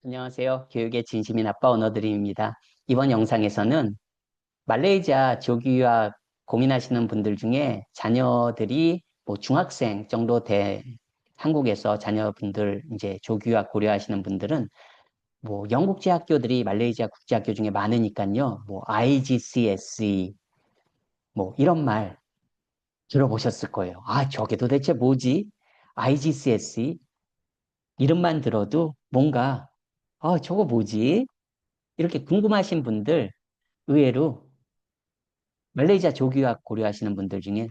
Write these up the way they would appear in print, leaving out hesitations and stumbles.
안녕하세요. 교육의 진심인 아빠 언어드림입니다. 이번 영상에서는 말레이시아 조기 유학 고민하시는 분들 중에 자녀들이 뭐 중학생 정도 돼 한국에서 자녀분들 이제 조기 유학 고려하시는 분들은 뭐 영국제 학교들이 말레이시아 국제학교 중에 많으니까요. 뭐 IGCSE 뭐 이런 말 들어보셨을 거예요. 아, 저게 도대체 뭐지? IGCSE 이름만 들어도 뭔가 저거 뭐지? 이렇게 궁금하신 분들 의외로 말레이시아 조기유학 고려하시는 분들 중에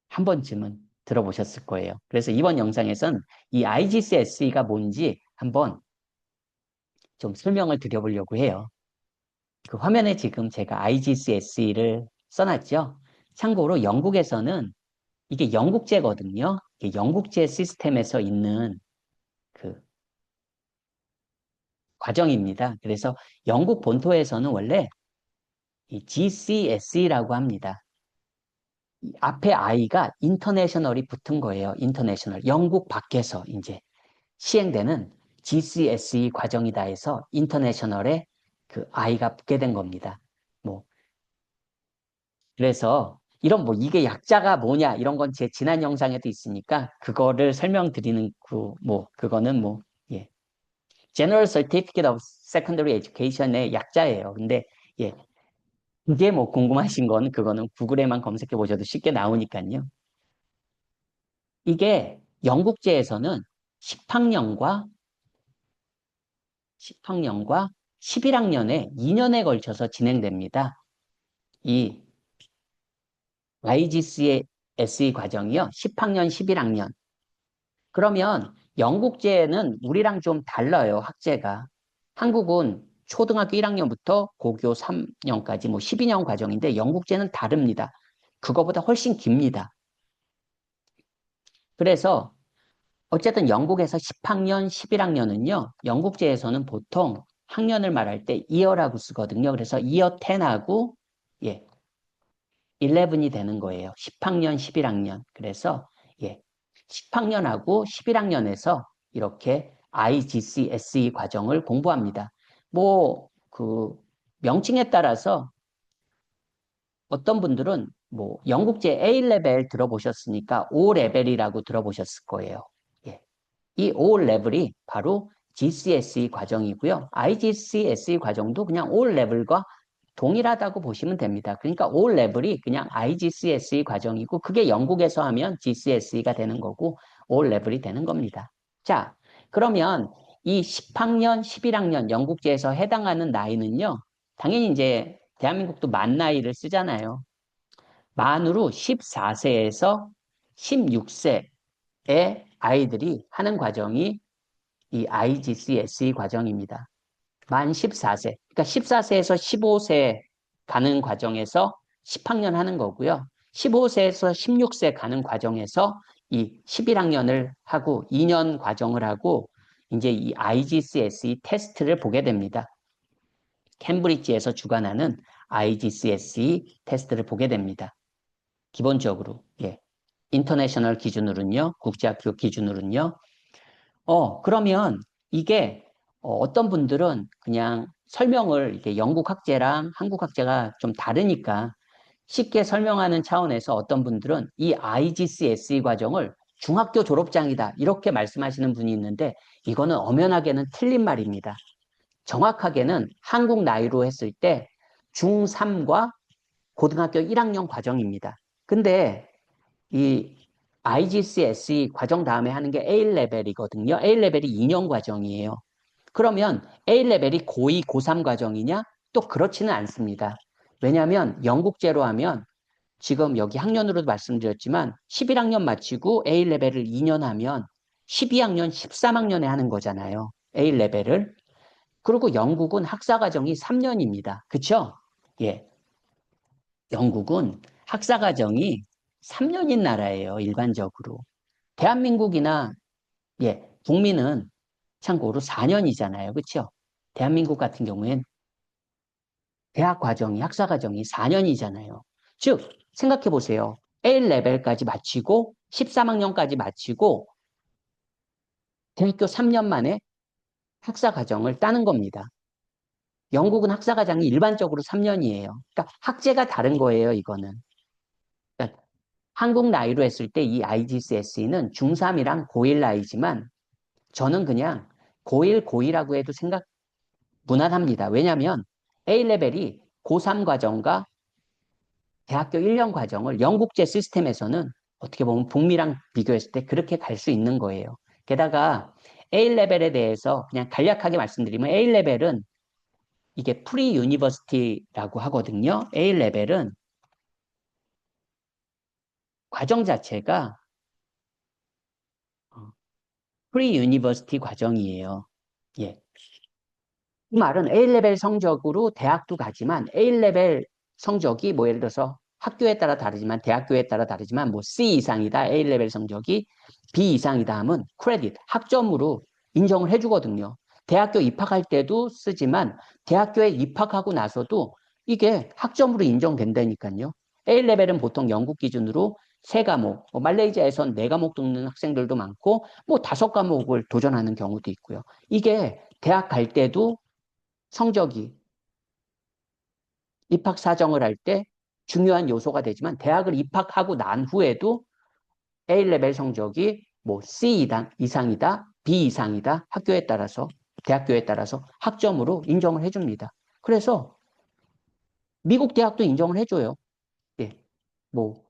한 번쯤은 들어보셨을 거예요. 그래서 이번 영상에선 이 IGCSE가 뭔지 한번 좀 설명을 드려보려고 해요. 그 화면에 지금 제가 IGCSE를 써놨죠. 참고로 영국에서는 이게 영국제거든요. 이게 영국제 시스템에서 있는 그 과정입니다. 그래서 영국 본토에서는 원래 이 GCSE라고 합니다. 앞에 I가 인터내셔널이 붙은 거예요. 인터내셔널. 영국 밖에서 이제 시행되는 GCSE 과정이다 해서 인터내셔널에 그 I가 붙게 된 겁니다. 뭐, 그래서 이런 뭐 이게 약자가 뭐냐 이런 건 제 지난 영상에도 있으니까 그거를 설명드리는 그거는 예. General Certificate of Secondary Education의 약자예요. 근데 예. 그게 뭐 궁금하신 건 그거는 구글에만 검색해 보셔도 쉽게 나오니까요. 이게 영국제에서는 10학년과 10학년과 11학년에 2년에 걸쳐서 진행됩니다. 이 YGC의 SE 과정이요. 10학년, 11학년. 그러면 영국제는 우리랑 좀 달라요, 학제가. 한국은 초등학교 1학년부터 고교 3년까지 뭐 12년 과정인데 영국제는 다릅니다. 그거보다 훨씬 깁니다. 그래서 어쨌든 영국에서 10학년, 11학년은요, 영국제에서는 보통 학년을 말할 때 이어라고 쓰거든요. 그래서 이어 10하고, 예, 11이 되는 거예요. 10학년, 11학년. 그래서, 예, 10학년하고 11학년에서 이렇게 IGCSE 과정을 공부합니다. 그, 명칭에 따라서 어떤 분들은 영국제 A 레벨 들어보셨으니까 O 레벨이라고 들어보셨을 거예요. 예. 이 O 레벨이 바로 GCSE 과정이고요. IGCSE 과정도 그냥 O 레벨과 동일하다고 보시면 됩니다. 그러니까 O 레벨이 그냥 IGCSE 과정이고 그게 영국에서 하면 GCSE가 되는 거고 O 레벨이 되는 겁니다. 자, 그러면 이 10학년, 11학년 영국제에서 해당하는 나이는요. 당연히 이제 대한민국도 만 나이를 쓰잖아요. 만으로 14세에서 16세의 아이들이 하는 과정이 이 IGCSE 과정입니다. 만 14세. 그러니까 14세에서 15세 가는 과정에서 10학년 하는 거고요. 15세에서 16세 가는 과정에서 이 11학년을 하고 2년 과정을 하고 이제 이 IGCSE 테스트를 보게 됩니다. 캠브리지에서 주관하는 IGCSE 테스트를 보게 됩니다. 기본적으로. 예. 인터내셔널 기준으로는요. 국제학교 기준으로는요. 그러면 이게 어떤 분들은 그냥 설명을 이게 영국 학제랑 한국 학제가 좀 다르니까 쉽게 설명하는 차원에서 어떤 분들은 이 IGCSE 과정을 중학교 졸업장이다 이렇게 말씀하시는 분이 있는데 이거는 엄연하게는 틀린 말입니다. 정확하게는 한국 나이로 했을 때 중3과 고등학교 1학년 과정입니다. 근데 이 IGCSE 과정 다음에 하는 게 A레벨이거든요. A레벨이 2년 과정이에요. 그러면 A레벨이 고2, 고3 과정이냐? 또 그렇지는 않습니다. 왜냐하면 영국제로 하면 지금 여기 학년으로도 말씀드렸지만 11학년 마치고 A레벨을 2년 하면 12학년, 13학년에 하는 거잖아요. A레벨을. 그리고 영국은 학사과정이 3년입니다. 그쵸? 예. 영국은 학사과정이 3년인 나라예요, 일반적으로. 대한민국이나, 예, 국민은 참고로 4년이잖아요. 그쵸? 대한민국 같은 경우엔 대학 과정이, 학사 과정이 4년이잖아요. 즉, 생각해 보세요. A레벨까지 마치고, 13학년까지 마치고, 대학교 3년 만에 학사 과정을 따는 겁니다. 영국은 학사 과정이 일반적으로 3년이에요. 그러니까 학제가 다른 거예요, 이거는. 그러니까 한국 나이로 했을 때 이 IGCSE는 중3이랑 고1 나이지만 저는 그냥 고1, 고2라고 해도 무난합니다. 왜냐하면 A레벨이 고3 과정과 대학교 1년 과정을 영국제 시스템에서는 어떻게 보면 북미랑 비교했을 때 그렇게 갈 수 있는 거예요. 게다가 A레벨에 대해서 그냥 간략하게 말씀드리면 A레벨은 이게 프리 유니버시티라고 하거든요. A레벨은 과정 자체가 프리 유니버시티 과정이에요. 예. 이 말은 A레벨 성적으로 대학도 가지만 A레벨 성적이 뭐 예를 들어서 학교에 따라 다르지만 대학교에 따라 다르지만 뭐 C 이상이다 A레벨 성적이 B 이상이다 하면 크레딧 학점으로 인정을 해주거든요. 대학교 입학할 때도 쓰지만 대학교에 입학하고 나서도 이게 학점으로 인정된다니까요. A레벨은 보통 영국 기준으로 세 과목, 말레이시아에선 네 과목 듣는 학생들도 많고 뭐 다섯 과목을 도전하는 경우도 있고요. 이게 대학 갈 때도 성적이 입학 사정을 할 때 중요한 요소가 되지만 대학을 입학하고 난 후에도 A레벨 성적이 뭐 C 이상이다, B 이상이다 학교에 따라서 대학교에 따라서 학점으로 인정을 해줍니다. 그래서 미국 대학도 인정을 해줘요. 예, 뭐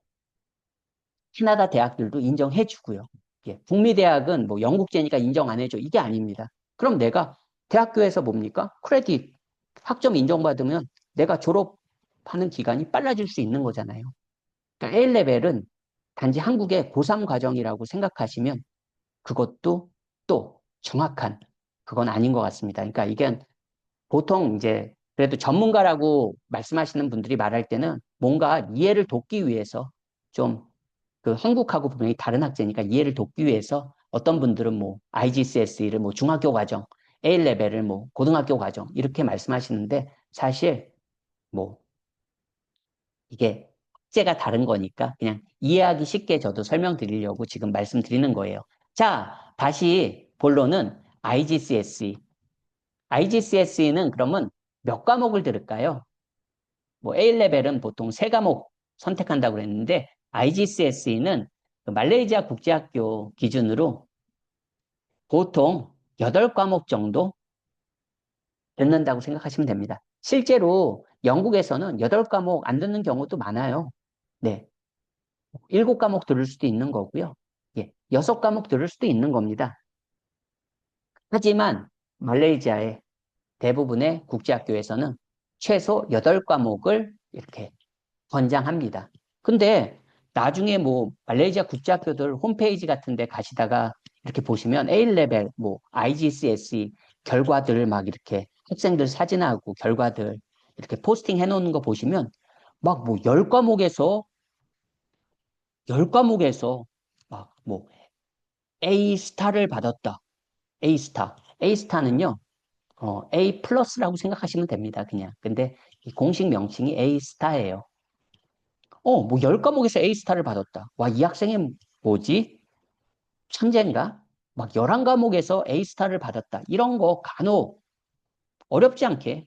캐나다 대학들도 인정해주고요. 예, 북미 대학은 뭐 영국제니까 인정 안 해줘 이게 아닙니다. 그럼 내가 대학교에서 뭡니까? 크레딧 학점 인정받으면 내가 졸업하는 기간이 빨라질 수 있는 거잖아요. 그러니까 A레벨은 단지 한국의 고3 과정이라고 생각하시면 그것도 또 정확한 그건 아닌 것 같습니다. 그러니까 이게 보통 이제 그래도 전문가라고 말씀하시는 분들이 말할 때는 뭔가 이해를 돕기 위해서 좀 그 한국하고 분명히 다른 학제니까 이해를 돕기 위해서 어떤 분들은 뭐 IGCSE를 뭐 중학교 과정, A레벨을 뭐 고등학교 과정 이렇게 말씀하시는데 사실 뭐 이게 학제가 다른 거니까 그냥 이해하기 쉽게 저도 설명드리려고 지금 말씀드리는 거예요. 자, 다시 본론은 IGCSE. IGCSE는 그러면 몇 과목을 들을까요? 뭐 A레벨은 보통 세 과목 선택한다고 그랬는데 IGCSE는 말레이시아 국제학교 기준으로 보통 8과목 정도 듣는다고 생각하시면 됩니다. 실제로 영국에서는 8과목 안 듣는 경우도 많아요. 네. 7과목 들을 수도 있는 거고요. 예, 6과목 들을 수도 있는 겁니다. 하지만 말레이시아의 대부분의 국제학교에서는 최소 8과목을 이렇게 권장합니다. 근데 나중에 뭐 말레이시아 국제학교들 홈페이지 같은 데 가시다가 이렇게 보시면 A레벨, 뭐 IGCSE 결과들 막 이렇게 학생들 사진하고 결과들 이렇게 포스팅 해놓는 거 보시면 막 뭐 10과목에서 막 뭐 A 스타를 받았다. A 스타. A 스타는요. A 플러스라고 생각하시면 됩니다. 그냥. 근데 이 공식 명칭이 A 스타예요. 뭐 10과목에서 A 스타를 받았다. 와, 이 학생이 뭐지? 천재인가? 막 11과목에서 A 스타를 받았다. 이런 거 간혹 어렵지 않게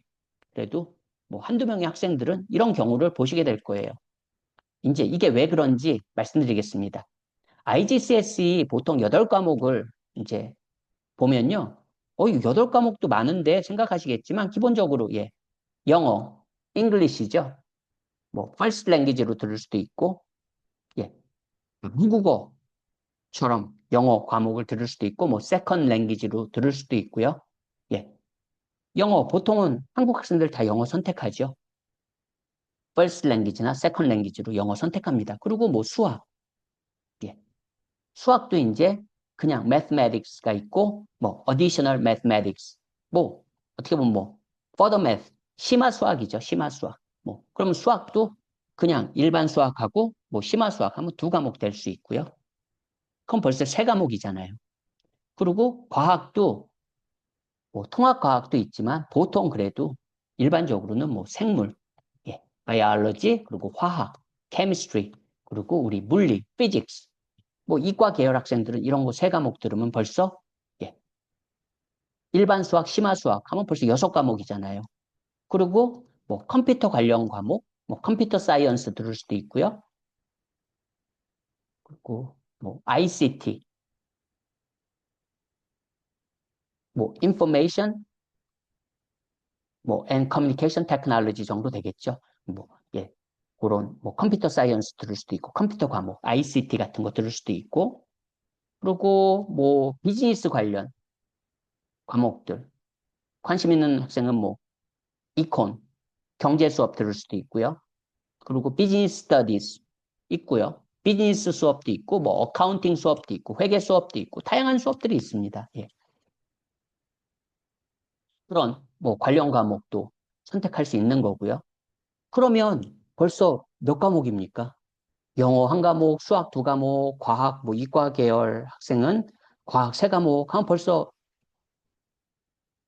그래도 뭐 한두 명의 학생들은 이런 경우를 보시게 될 거예요. 이제 이게 왜 그런지 말씀드리겠습니다. IGCSE 보통 8과목을 이제 보면요. 이 8과목도 많은데 생각하시겠지만 기본적으로 예, 영어, 잉글리시죠. 뭐 first language로 들을 수도 있고 예, 한국어처럼 영어 과목을 들을 수도 있고 뭐 second language로 들을 수도 있고요. 예. 영어 보통은 한국 학생들 다 영어 선택하죠. first language나 second language로 영어 선택합니다. 그리고 뭐 수학. 예. 수학도 이제 그냥 mathematics가 있고 뭐 additional mathematics. 뭐 어떻게 보면 뭐 further math, 심화 수학이죠. 심화 수학. 뭐 그러면 수학도 그냥 일반 수학하고 뭐 심화 수학하면 두 과목 될 수 있고요. 그럼 벌써 세 과목이잖아요. 그리고 과학도 뭐 통합과학도 있지만 보통 그래도 일반적으로는 뭐 생물, 예, biology 그리고 화학, chemistry 그리고 우리 물리, physics 뭐 이과 계열 학생들은 이런 거 세 과목 들으면 벌써 예, 일반 수학, 심화 수학 하면 벌써 6과목이잖아요. 그리고 뭐 컴퓨터 관련 과목, 뭐 컴퓨터 사이언스 들을 수도 있고요. 그리고 뭐 ICT, 뭐 information, 뭐 and communication technology 정도 되겠죠. 뭐 예. 그런 뭐 컴퓨터 사이언스 들을 수도 있고 컴퓨터 과목, ICT 같은 거 들을 수도 있고 그리고 뭐 비즈니스 관련 과목들 관심 있는 학생은 뭐 이콘, 경제 수업 들을 수도 있고요. 그리고 비즈니스 스터디스 있고요. 비즈니스 수업도 있고 뭐 어카운팅 수업도 있고 회계 수업도 있고 다양한 수업들이 있습니다. 예. 그런 뭐 관련 과목도 선택할 수 있는 거고요. 그러면 벌써 몇 과목입니까? 영어 한 과목, 수학 두 과목, 과학 뭐 이과 계열 학생은 과학 세 과목 하면 벌써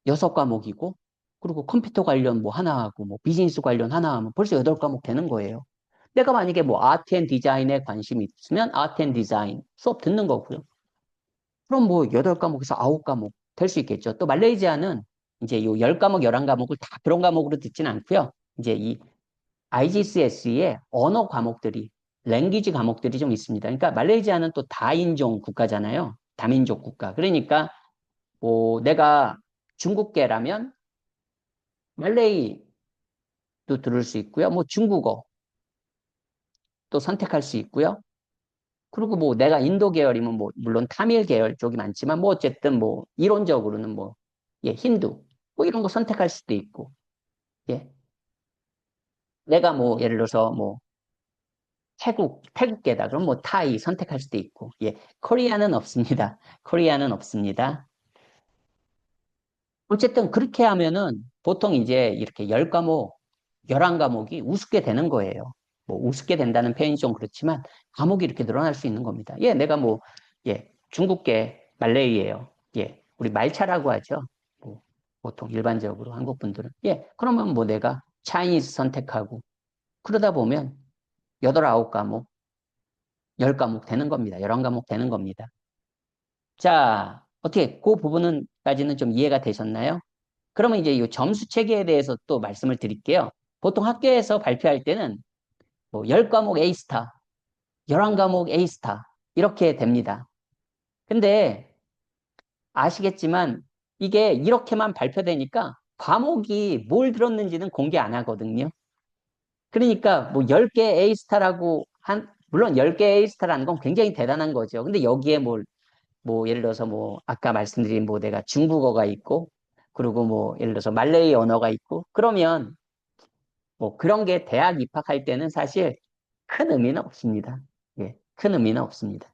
6과목이고 그리고 컴퓨터 관련 뭐 하나 하고 뭐 비즈니스 관련 하나 하면 벌써 8과목 되는 거예요. 내가 만약에 뭐 아트 앤 디자인에 관심이 있으면 아트 앤 디자인 수업 듣는 거고요. 그럼 뭐 8과목에서 9과목 될 수 있겠죠. 또 말레이시아는 이제 요 10과목, 11과목을 다 그런 과목으로 듣지는 않고요. 이제 이 IGCSE의 언어 과목들이, 랭귀지 과목들이 좀 있습니다. 그러니까 말레이시아는 또 다인종 국가잖아요. 다민족 국가. 그러니까 뭐 내가 중국계라면 말레이도 들을 수 있고요. 뭐 중국어 또 선택할 수 있고요. 그리고 뭐 내가 인도 계열이면 뭐 물론 타밀 계열 쪽이 많지만 뭐 어쨌든 뭐 이론적으로는 뭐 예, 힌두 뭐 이런 거 선택할 수도 있고 예. 내가 뭐 예를 들어서 뭐 태국계다 그럼 뭐 타이 선택할 수도 있고 예. 코리아는 없습니다. 코리아는 없습니다. 어쨌든 그렇게 하면은 보통 이제 이렇게 10과목, 11과목이 우습게 되는 거예요. 뭐 우습게 된다는 표현이 좀 그렇지만 과목이 이렇게 늘어날 수 있는 겁니다. 예, 내가 뭐, 예, 중국계 말레이예요. 예, 우리 말차라고 하죠. 뭐, 보통 일반적으로 한국 분들은. 예, 그러면 뭐 내가 차이니즈 선택하고 그러다 보면 8, 9과목, 10과목 되는 겁니다. 11과목 되는 겁니다. 자, 어떻게 그 부분은까지는 좀 이해가 되셨나요? 그러면 이제 이 점수 체계에 대해서 또 말씀을 드릴게요. 보통 학교에서 발표할 때는 뭐 10과목 A스타, 11과목 A스타 이렇게 됩니다. 근데 아시겠지만 이게 이렇게만 발표되니까 과목이 뭘 들었는지는 공개 안 하거든요. 그러니까 뭐 10개 A스타라고 물론 10개 A스타라는 건 굉장히 대단한 거죠. 근데 여기에 뭐 예를 들어서 뭐 아까 말씀드린 뭐 내가 중국어가 있고 그리고 뭐 예를 들어서 말레이 언어가 있고 그러면 뭐 그런 게 대학 입학할 때는 사실 큰 의미는 없습니다. 예, 큰 의미는 없습니다.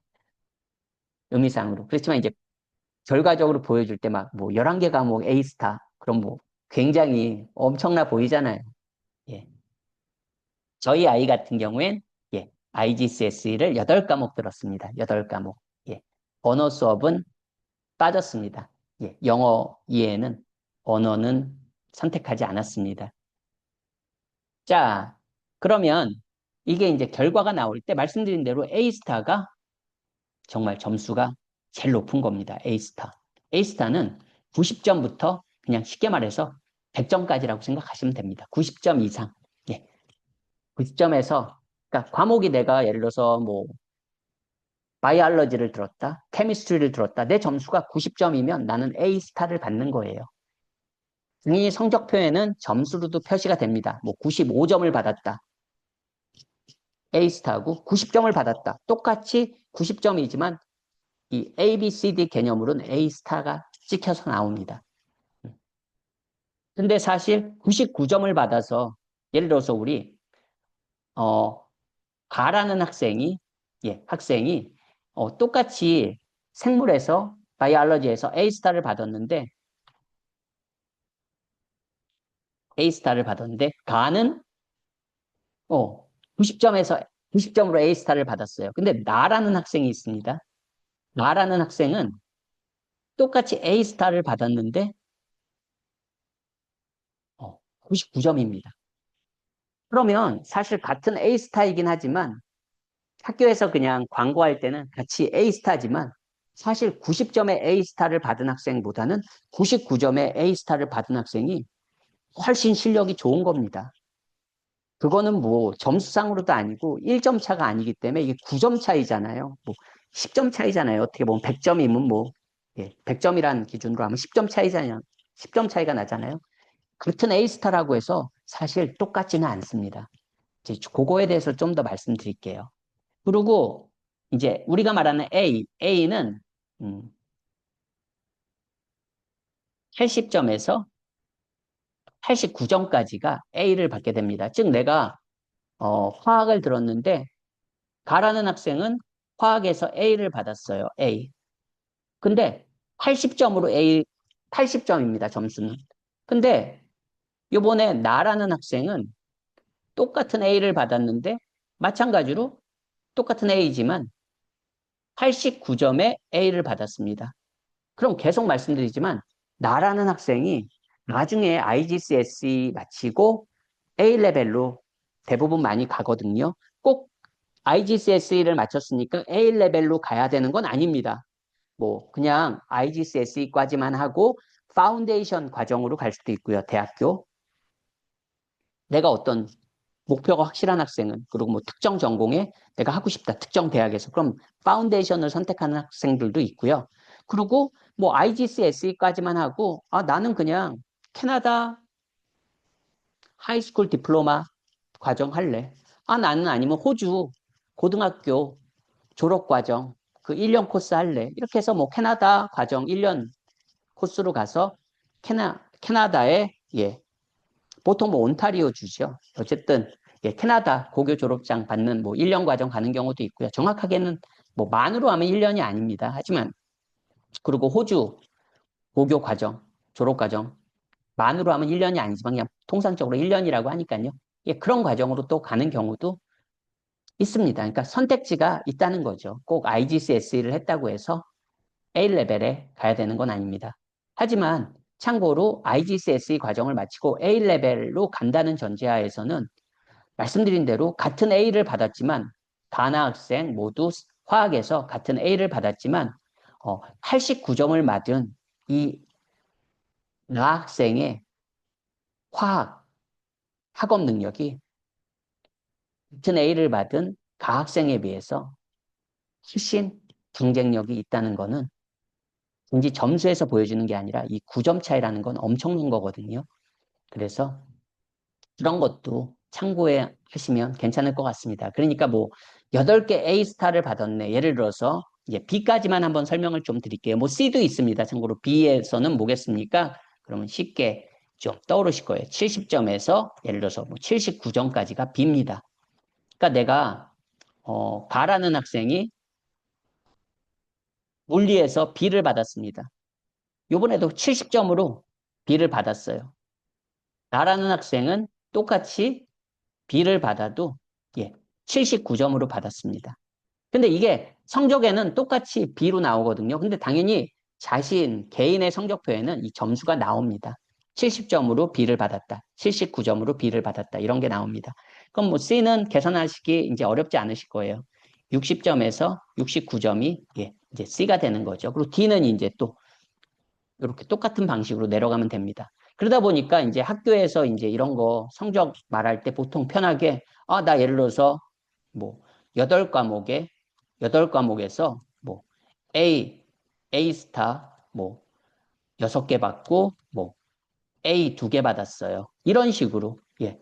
의미상으로. 그렇지만 이제 결과적으로 보여줄 때 막 뭐 11개 과목 A스타 그럼 뭐 굉장히 엄청나 보이잖아요. 예. 저희 아이 같은 경우엔 예, IGCSE를 8과목 들었습니다. 8과목. 예. 언어 수업은 빠졌습니다. 예. 영어 이해는 언어는 선택하지 않았습니다. 자, 그러면 이게 이제 결과가 나올 때 말씀드린 대로 A스타가 정말 점수가 제일 높은 겁니다. A스타. A스타는 90점부터 그냥 쉽게 말해서 100점까지라고 생각하시면 됩니다. 90점 이상. 예. 90점에서 그러니까 과목이 내가 예를 들어서 뭐 바이올로지를 들었다, 케미스트리를 들었다. 내 점수가 90점이면 나는 A스타를 받는 거예요. 이 성적표에는 점수로도 표시가 됩니다. 뭐 95점을 받았다. A스타하고 90점을 받았다. 똑같이 90점이지만 이 A, B, C, D 개념으로는 A스타가 찍혀서 나옵니다. 근데 사실 99점을 받아서 예를 들어서 우리 어 가라는 학생이 똑같이 생물에서 바이올로지에서 A스타를 받았는데 가는 90점에서 90점으로 A스타를 받았어요. 근데 나라는 학생이 있습니다. 나라는 학생은 똑같이 A스타를 받았는데 99점입니다. 그러면 사실 같은 A스타이긴 하지만 학교에서 그냥 광고할 때는 같이 A스타지만 사실 90점의 A스타를 받은 학생보다는 99점의 A스타를 받은 학생이 훨씬 실력이 좋은 겁니다. 그거는 뭐 점수상으로도 아니고 1점 차가 아니기 때문에 이게 9점 차이잖아요. 뭐 10점 차이잖아요. 어떻게 보면 100점이면 뭐 100점이란 기준으로 하면 10점 차이잖아요. 10점 차이가 나잖아요. 같은 A스타라고 해서 사실 똑같지는 않습니다. 이제 그거에 대해서 좀 더 말씀드릴게요. 그리고 이제 우리가 말하는 A는 80점에서 89점까지가 A를 받게 됩니다. 즉 내가 화학을 들었는데 가라는 학생은 화학에서 A를 받았어요. A. 근데 80점으로 80점입니다. 점수는. 근데 요번에 나라는 학생은 똑같은 A를 받았는데 마찬가지로 똑같은 A지만 89점에 A를 받았습니다. 그럼 계속 말씀드리지만 나라는 학생이 나중에 IGCSE 마치고 A레벨로 대부분 많이 가거든요. 꼭 IGCSE를 마쳤으니까 A레벨로 가야 되는 건 아닙니다. 뭐 그냥 IGCSE까지만 하고 파운데이션 과정으로 갈 수도 있고요. 대학교. 내가 어떤 목표가 확실한 학생은 그리고 뭐 특정 전공에 내가 하고 싶다. 특정 대학에서 그럼 파운데이션을 선택하는 학생들도 있고요. 그리고 뭐 IGCSE까지만 하고 나는 그냥 캐나다 하이스쿨 디플로마 과정 할래. 나는 아니면 호주 고등학교 졸업 과정 그 1년 코스 할래. 이렇게 해서 뭐 캐나다 과정 1년 코스로 가서 캐나다에 보통 뭐 온타리오 주죠. 어쨌든 캐나다 고교 졸업장 받는 뭐 1년 과정 가는 경우도 있고요. 정확하게는 뭐 만으로 하면 1년이 아닙니다. 하지만 그리고 호주 고교 과정, 졸업 과정 만으로 하면 1년이 아니지만 그냥 통상적으로 1년이라고 하니까요. 그런 과정으로 또 가는 경우도 있습니다. 그러니까 선택지가 있다는 거죠. 꼭 IGCSE를 했다고 해서 A레벨에 가야 되는 건 아닙니다. 하지만 참고로 IGCSE 과정을 마치고 A레벨로 간다는 전제하에서는 말씀드린 대로 같은 A를 받았지만 가나 학생 모두 화학에서 같은 A를 받았지만 89점을 맞은 이 나 학생의 화학 학업 능력이 같은 A를 받은 가 학생에 비해서 훨씬 경쟁력이 있다는 거는 단지 점수에서 보여주는 게 아니라 이 9점 차이라는 건 엄청난 거거든요. 그래서 그런 것도 참고해 하시면 괜찮을 것 같습니다. 그러니까 뭐 8개 A스타를 받았네. 예를 들어서 이제 B까지만 한번 설명을 좀 드릴게요. 뭐 C도 있습니다. 참고로 B에서는 뭐겠습니까? 그러면 쉽게 좀 떠오르실 거예요. 70점에서 예를 들어서 뭐 79점까지가 B입니다. 그러니까 내가 가라는 학생이 물리에서 B를 받았습니다. 요번에도 70점으로 B를 받았어요. 나라는 학생은 똑같이 B를 받아도 79점으로 받았습니다. 근데 이게 성적에는 똑같이 B로 나오거든요. 근데 당연히 자신 개인의 성적표에는 이 점수가 나옵니다. 70점으로 B를 받았다. 79점으로 B를 받았다. 이런 게 나옵니다. 그럼 뭐 C는 계산하시기 이제 어렵지 않으실 거예요. 60점에서 69점이 이제 C가 되는 거죠. 그리고 D는 이제 또 이렇게 똑같은 방식으로 내려가면 됩니다. 그러다 보니까 이제 학교에서 이제 이런 거 성적 말할 때 보통 편하게 나 예를 들어서 뭐 8과목에 8과목에서 뭐 A A 스타 뭐 6개 받고 뭐 A 2개 받았어요. 이런 식으로 예.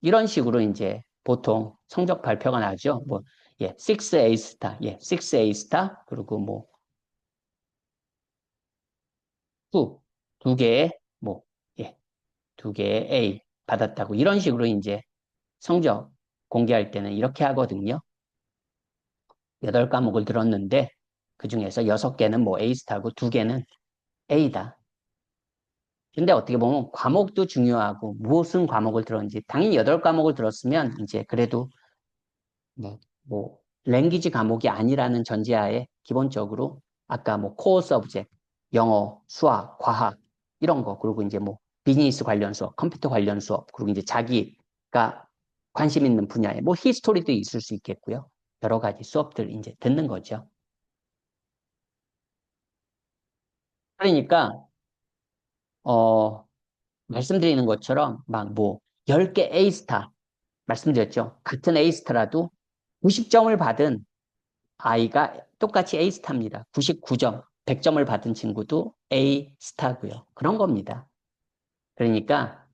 이런 식으로 이제 보통 성적 발표가 나죠. 뭐 6A 스타 6A 스타 그리고 뭐 두 개의 뭐, 두 개의 A 받았다고 이런 식으로 이제 성적 공개할 때는 이렇게 하거든요. 8과목을 들었는데 그 중에서 6개는 뭐 A스타고 2개는 A다. 근데 어떻게 보면 과목도 중요하고 무슨 과목을 들었는지 당연히 8과목을 들었으면 이제 그래도 뭐 랭귀지 과목이 아니라는 전제하에 기본적으로 아까 뭐 코어 서브젝트 영어, 수학, 과학 이런 거 그리고 이제 뭐 비즈니스 관련 수업, 컴퓨터 관련 수업 그리고 이제 자기가 관심 있는 분야에 뭐 히스토리도 있을 수 있겠고요. 여러 가지 수업들 이제 듣는 거죠. 그러니까, 어, 말씀드리는 것처럼 막 뭐, 10개 A스타, 말씀드렸죠. 같은 A스타라도 90점을 받은 아이가 똑같이 A스타입니다. 99점, 100점을 받은 친구도 A스타고요. 그런 겁니다. 그러니까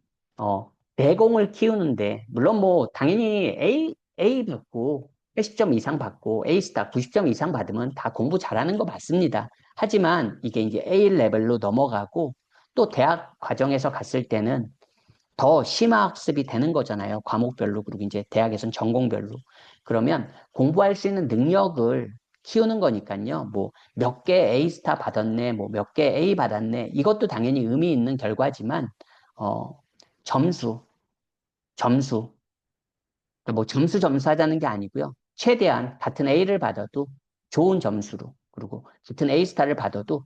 내공을 키우는데 물론 뭐 당연히 A 받고 80점 이상 받고 A스타 90점 이상 받으면 다 공부 잘하는 거 맞습니다. 하지만 이게 이제 A 레벨로 넘어가고 또 대학 과정에서 갔을 때는 더 심화 학습이 되는 거잖아요. 과목별로 그리고 이제 대학에서는 전공별로. 그러면 공부할 수 있는 능력을 키우는 거니까요. 뭐 몇 개 A스타 받았네, 뭐 몇 개 A 받았네. 이것도 당연히 의미 있는 결과지만 어, 점수, 점수. 뭐 점수 하자는 게 아니고요. 최대한 같은 A를 받아도 좋은 점수로 그리고 같은 A스타를 받아도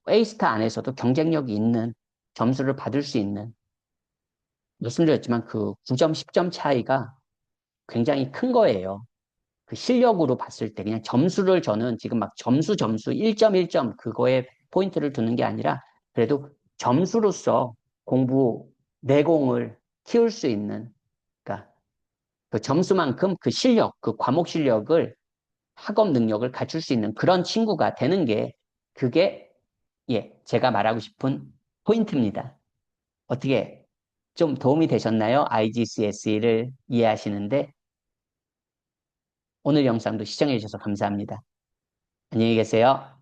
A스타 안에서도 경쟁력이 있는 점수를 받을 수 있는 말씀드렸지만 그 9점, 10점 차이가 굉장히 큰 거예요. 그 실력으로 봤을 때 그냥 점수를 저는 지금 막 점수 1점 1점 그거에 포인트를 두는 게 아니라 그래도 점수로서 공부 내공을 키울 수 있는 그러니까 그 점수만큼 그 실력, 그 과목 실력을 학업 능력을 갖출 수 있는 그런 친구가 되는 게 그게 예, 제가 말하고 싶은 포인트입니다. 어떻게 좀 도움이 되셨나요? IGCSE를 이해하시는데 오늘 영상도 시청해 주셔서 감사합니다. 안녕히 계세요.